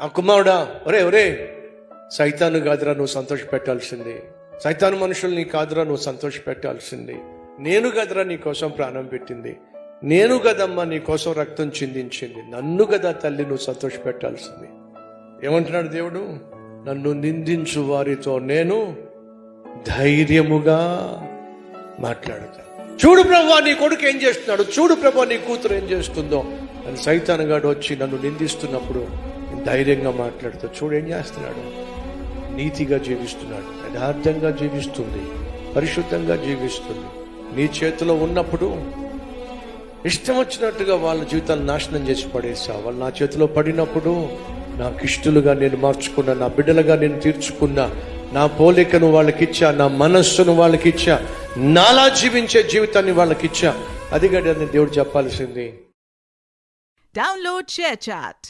ఆ కుమారుడా, ఒరే ఒరే, సైతాను కాదురా నువ్వు సంతోష పెట్టాల్సింది, సైతాను మనుషుల్ని కాదురా నువ్వు సంతోష పెట్టాల్సింది, నేను కదరా నీ కోసం ప్రాణం పెట్టింది, నేను కదమ్మా నీ కోసం రక్తం చిందించింది, నన్ను కదా తల్లి నువ్వు సంతోష పెట్టాల్సింది. ఏమంటున్నాడు దేవుడు? నన్ను నిందించు వారితో నేను ధైర్యముగా మాట్లాడతాను. చూడు ప్రభువా నీ కొడుకు ఏం చేస్తున్నాడు, చూడు ప్రభువా నీ కూతురు ఏం చేస్తుందో అని సైతానుగాడు వచ్చి నన్ను నిందిస్తున్నప్పుడు ధైర్యంగా మాట్లాడుతూ చూడు ఏం చేస్తున్నాడు, నీతిగా జీవిస్తున్నాడు, యథార్థంగా జీవిస్తుంది, పరిశుద్ధంగా జీవిస్తుంది. నీ చేతిలో ఉన్నప్పుడు ఇష్టం వచ్చినట్టుగా వాళ్ళ జీవితాలు నాశనం చేసి పడేసా. వాళ్ళు నా చేతిలో పడినప్పుడు నాకు ఇష్టలుగా నేను మార్చుకున్నా, నా బిడ్డలుగా నేను తీర్చుకున్నా, నా పోలికను వాళ్ళకిచ్చా, నా మనస్సును వాళ్ళకిచ్చా, నాలా జీవించే జీవితాన్ని వాళ్ళకిచ్చా. అది గడి దేవుడు చెప్పాల్సింది. Download ShareChat.